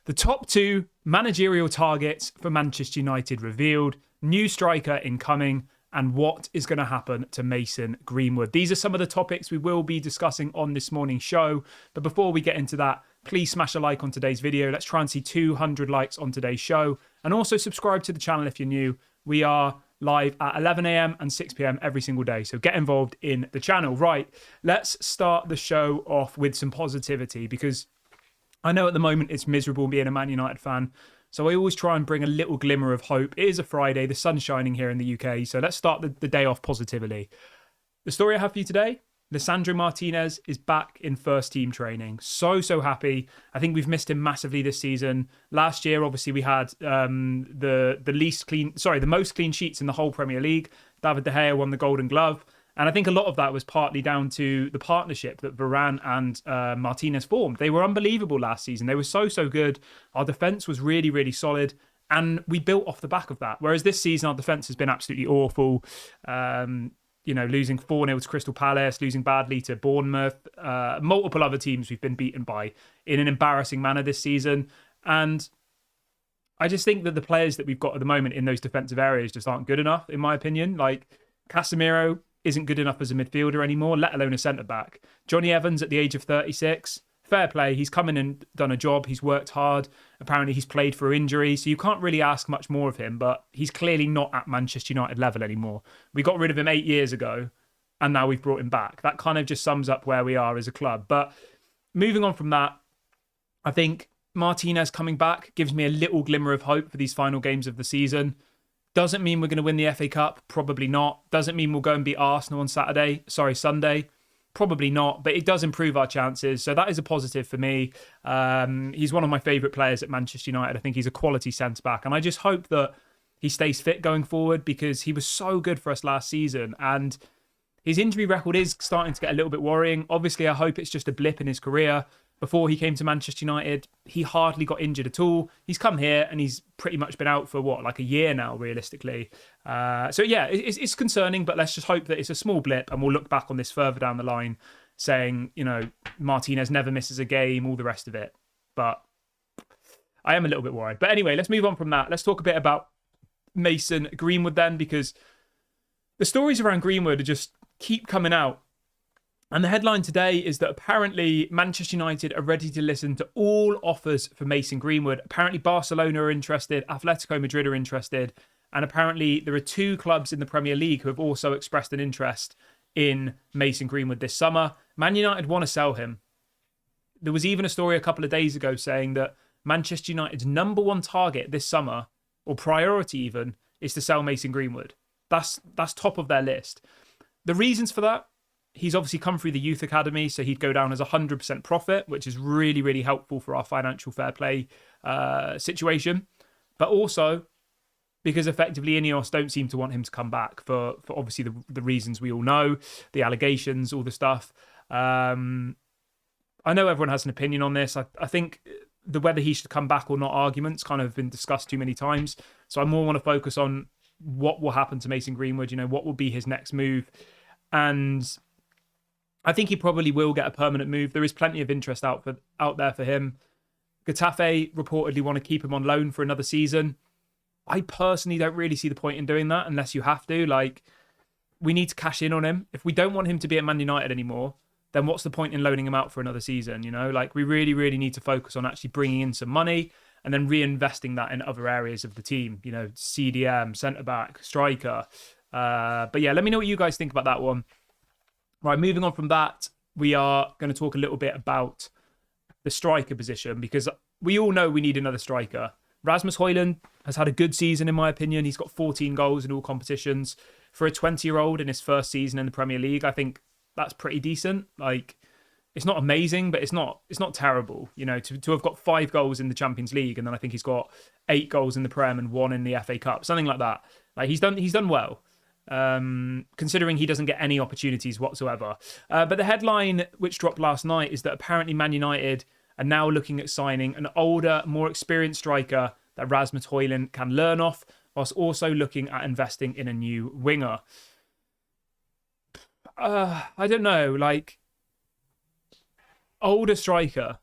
The top 2 managerial targets for Manchester United revealed, new striker incoming, and what is going to happen to Mason Greenwood. These are some of the topics we will be discussing on this morning's show. But before we get into that, please smash a like on today's video. Let's try and see 200 likes on today's show. And also subscribe to the channel if you're new. We are live at 11 a.m. and 6 p.m. every single day. So get involved in the channel. Right, let's start the show off with some positivity, because I know at the moment it's miserable being a Man United fan. So I always try and bring a little glimmer of hope. It is a Friday, the sun's shining here in the UK, so let's start the day off positively. The story I have for you today, Lisandro Martinez is back in first team training. So happy. I think we've missed him massively this season. Last year, obviously, we had the most clean sheets in the whole Premier League. David De Gea won the Golden Glove. And I think a lot of that was partly down to the partnership that Varane and Martinez formed. They were unbelievable last season. They were so good. Our defence was really, really solid. And we built off the back of that. Whereas this season, our defence has been absolutely awful. Losing 4-0 to Crystal Palace, losing badly to Bournemouth. Multiple other teams we've been beaten by in an embarrassing manner this season. And I just think that the players that we've got at the moment in those defensive areas just aren't good enough, in my opinion. Like Casemiro isn't good enough as a midfielder anymore, let alone a centre-back. Johnny Evans at the age of 36, fair play. He's come in and done a job. He's worked hard. Apparently he's played through injury, so you can't really ask much more of him, but he's clearly not at Manchester United level anymore. We got rid of him 8 years ago, and now we've brought him back. That kind of just sums up where we are as a club. But moving on from that, I think Martinez coming back gives me a little glimmer of hope for these final games of the season. Doesn't mean we're going to win the FA Cup. Probably not. Doesn't mean we'll go and beat Arsenal on Sunday. Probably not. But it does improve our chances. So that is a positive for me. He's one of my favourite players at Manchester United. I think he's a quality centre-back. And I just hope that he stays fit going forward, because he was so good for us last season. And his injury record is starting to get a little bit worrying. Obviously, I hope it's just a blip in his career. Before he came to Manchester United, he hardly got injured at all. He's come here and he's pretty much been out for a year now, realistically. It's concerning, but let's just hope that it's a small blip and we'll look back on this further down the line saying, Martinez never misses a game, all the rest of it. But I am a little bit worried. But anyway, let's move on from that. Let's talk a bit about Mason Greenwood then, because the stories around Greenwood just keep coming out. And the headline today is that apparently Manchester United are ready to listen to all offers for Mason Greenwood. Apparently Barcelona are interested, Atletico Madrid are interested, and apparently there are 2 clubs in the Premier League who have also expressed an interest in Mason Greenwood this summer. Man United want to sell him. There was even a story a couple of days ago saying that Manchester United's number 1 target this summer, or priority even, is to sell Mason Greenwood. That's top of their list. The reasons for that: he's obviously come through the youth academy, so he'd go down as 100% profit, which is really, really helpful for our financial fair play situation. But also because effectively Ineos don't seem to want him to come back for obviously the reasons we all know, the allegations, all the stuff. I know everyone has an opinion on this. I think the whether he should come back or not arguments kind of been discussed too many times. So I more want to focus on what will happen to Mason Greenwood, what will be his next move. And I think he probably will get a permanent move. There is plenty of interest out there for him. Getafe reportedly want to keep him on loan for another season. I personally don't really see the point in doing that unless you have to. We need to cash in on him. If we don't want him to be at Man United anymore, then what's the point in loaning him out for another season? We really, really need to focus on actually bringing in some money and then reinvesting that in other areas of the team. CDM, centre-back, striker. But yeah, let me know what you guys think about that one. Right, moving on from that, we are going to talk a little bit about the striker position, because we all know we need another striker. Rasmus Højlund has had a good season, in my opinion. He's got 14 goals in all competitions. For a 20-year-old in his first season in the Premier League, I think that's pretty decent. It's not amazing, but it's not terrible. To have got 5 goals in the Champions League, and then I think he's got 8 goals in the Prem and 1 in the FA Cup, something like that. He's done well. Considering he doesn't get any opportunities whatsoever. But the headline which dropped last night is that apparently Man United are now looking at signing an older, more experienced striker that Rasmus Højlund can learn off, whilst also looking at investing in a new winger. I don't know, older striker.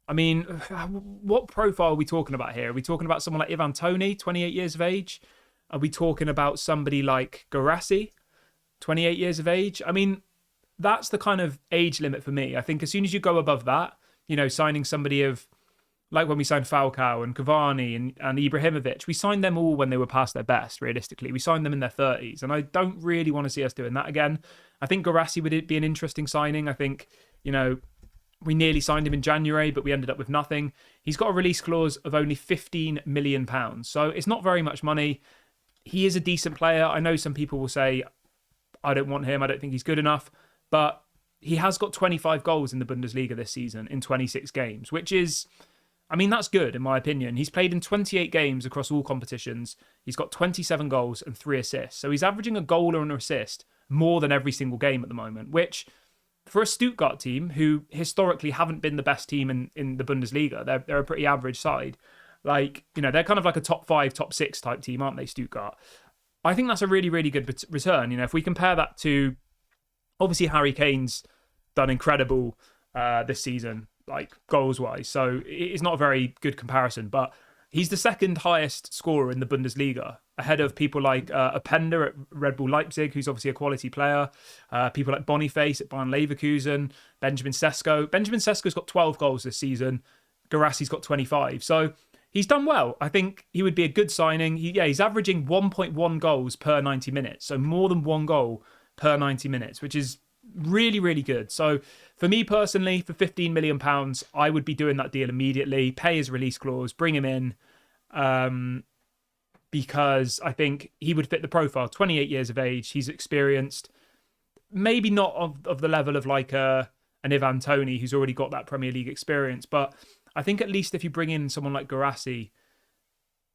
I mean, what profile are we talking about here? Are we talking about someone like Ivan Toney, 28 years of age? Are we talking about somebody like Guirassy, 28 years of age? I mean, that's the kind of age limit for me. I think as soon as you go above that, signing somebody of, like when we signed Falcao and Cavani and Ibrahimovic, we signed them all when they were past their best, realistically. We signed them in their 30s, and I don't really want to see us doing that again. I think Guirassy would be an interesting signing. I think, we nearly signed him in January, but we ended up with nothing. He's got a release clause of only £15 million. So it's not very much money. He is a decent player. I know some people will say, I don't want him. I don't think he's good enough. But he has got 25 goals in the Bundesliga this season in 26 games, which is, that's good in my opinion. He's played in 28 games across all competitions. He's got 27 goals and 3 assists. So he's averaging a goal or an assist more than every single game at the moment, which for a Stuttgart team who historically haven't been the best team in the Bundesliga, they're a pretty average side. Like, they're kind of like a top 5, top 6 type team, aren't they, Stuttgart? I think that's a really, really good return. If we compare that to, obviously Harry Kane's done incredible this season, like goals-wise. So it's not a very good comparison, but he's the second highest scorer in the Bundesliga, ahead of people like Openda at Red Bull Leipzig, who's obviously a quality player, people like Boniface at Bayern Leverkusen, Benjamin Sesko. Benjamin Sesko's got 12 goals this season. Guirassy's got 25. So he's done well. I think he would be a good signing. He's averaging 1.1 goals per 90 minutes. So more than 1 goal per 90 minutes, which is really, really good. So for me personally, for £15 million, I would be doing that deal immediately, pay his release clause, bring him in, because I think he would fit the profile. 28 years of age, he's experienced, maybe not of the level of like an Ivan Toney, who's already got that Premier League experience, but I think at least if you bring in someone like Guirassy,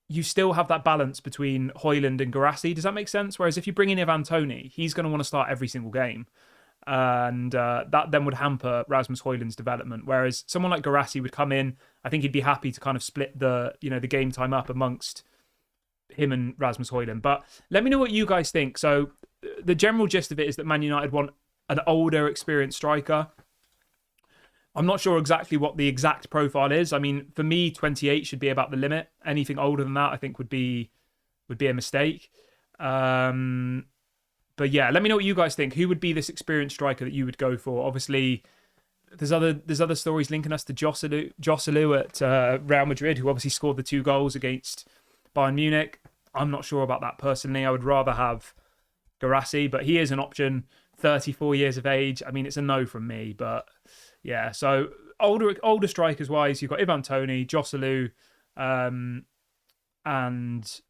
you still have that balance between Højlund and Guirassy. Does that make sense? Whereas if you bring in Ivan Toney, he's going to want to start every single game. And that then would hamper Rasmus Højlund's development. Whereas someone like Guirassy would come in, I think he'd be happy to kind of split the game time up amongst him and Rasmus Højlund. But let me know what you guys think. So the general gist of it is that Man United want an older, experienced striker. I'm not sure exactly what the exact profile is. I mean, for me, 28 should be about the limit. Anything older than that, I think, would be a mistake. But yeah, let me know what you guys think. Who would be this experienced striker that you would go for? Obviously, there's other stories linking us to Joselu at Real Madrid, who obviously scored the 2 goals against Bayern Munich. I'm not sure about that personally. I would rather have Guirassy, but he is an option. 34 years of age. I mean, it's a no from me, but yeah. So older strikers wise, you've got Ivan Toney, Joselu, and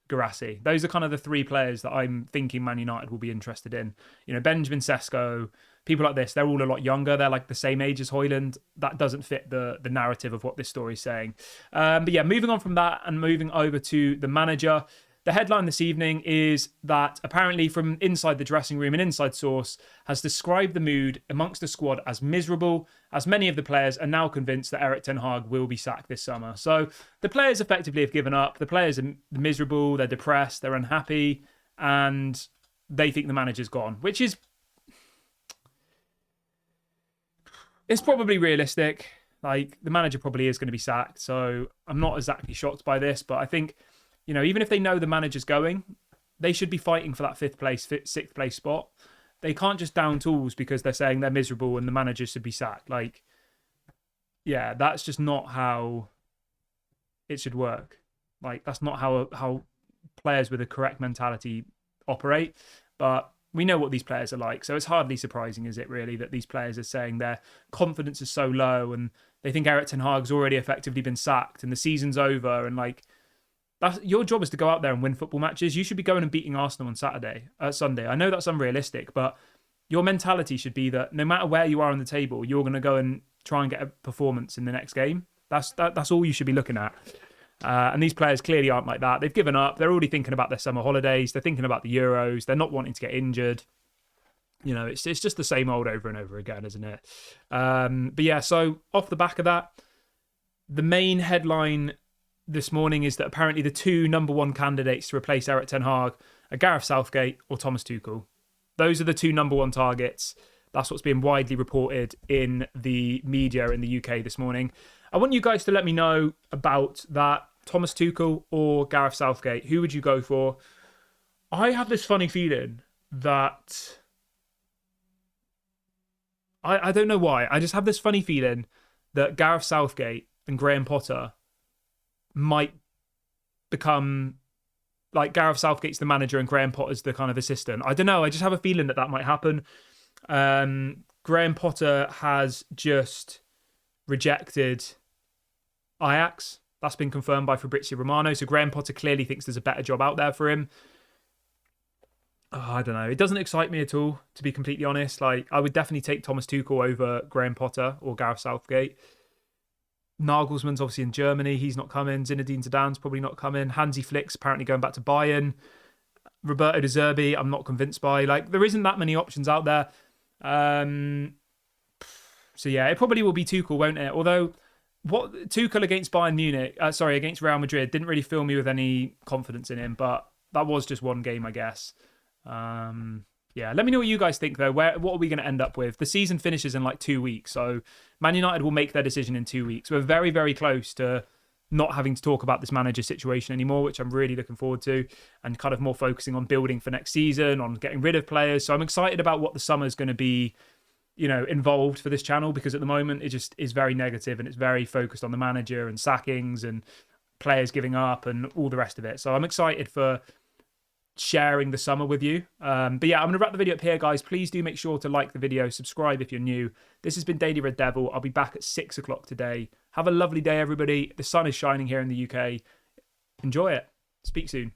Guirassy. Those are kind of the 3 players that I'm thinking Man United will be interested in. Benjamin Sesko, people like this, they're all a lot younger. They're like the same age as Højlund. That doesn't fit the narrative of what this story is saying. But yeah, moving on from that and moving over to the manager. The headline this evening is that apparently from inside the dressing room, an inside source has described the mood amongst the squad as miserable, as many of the players are now convinced that Erik ten Hag will be sacked this summer. So the players effectively have given up. The players are miserable, they're depressed, they're unhappy, and they think the manager's gone, which is... it's probably realistic. Like, the manager probably is going to be sacked, so I'm not exactly shocked by this, but I think... even if they know the manager's going, they should be fighting for that 5th place, 6th place spot. They can't just down tools because they're saying they're miserable and the manager should be sacked. Like, yeah, that's just not how it should work. Like, that's not how players with a correct mentality operate. But we know what these players are like. So it's hardly surprising, is it really, that these players are saying their confidence is so low and they think Erik ten Hag's already effectively been sacked and the season's over and like... your job is to go out there and win football matches. You should be going and beating Arsenal on Sunday. I know that's unrealistic, but your mentality should be that no matter where you are on the table, you're going to go and try and get a performance in the next game. That's all you should be looking at. And these players clearly aren't like that. They've given up. They're already thinking about their summer holidays. They're thinking about the Euros. They're not wanting to get injured. It's just the same old over and over again, isn't it? But yeah, so off the back of that, the main headline this morning is that apparently the 2 number 1 candidates to replace Erik ten Hag are Gareth Southgate or Thomas Tuchel. Those are the 2 number 1 targets That's what's being widely reported in the media in the UK this morning. I want you guys to let me know about that. Thomas Tuchel or Gareth Southgate? Who would you go for? I have this funny feeling that... I don't know why. I just have this funny feeling that Gareth Southgate and Graham Potter might become... Like, Gareth Southgate's the manager and Graham Potter's the kind of assistant. I don't know. I just have a feeling that might happen. Graham Potter has just rejected Ajax. That's been confirmed by Fabrizio Romano. So Graham Potter clearly thinks there's a better job out there for him. Oh, I don't know. It doesn't excite me at all, to be completely honest. Like, I would definitely take Thomas Tuchel over Graham Potter or Gareth Southgate. Nagelsmann's obviously in Germany. He's not coming. Zinedine Zidane's probably not coming. Hansi Flick's apparently going back to Bayern. Roberto De Zerbi, I'm not convinced by. Like, there isn't that many options out there. So yeah, it probably will be Tuchel, won't it? Although, what Tuchel against Bayern Munich, against Real Madrid, didn't really fill me with any confidence in him. But that was just one game, I guess. Yeah, let me know what you guys think, though. What are we going to end up with? The season finishes in like 2 weeks, so Man United will make their decision in 2 weeks. We're very, very close to not having to talk about this manager situation anymore, which I'm really looking forward to, and kind of more focusing on building for next season, on getting rid of players. So I'm excited about what the summer's going to be, involved for this channel, because at the moment it just is very negative and it's very focused on the manager and sackings and players giving up and all the rest of it. So I'm excited for sharing the summer with you. But yeah, I'm going to wrap the video up here, guys. Please do make sure to like the video, subscribe if you're new. This has been Daily Red Devil. I'll be back at 6 o'clock today. Have a lovely day, everybody. The sun is shining here in the UK. Enjoy it. Speak soon.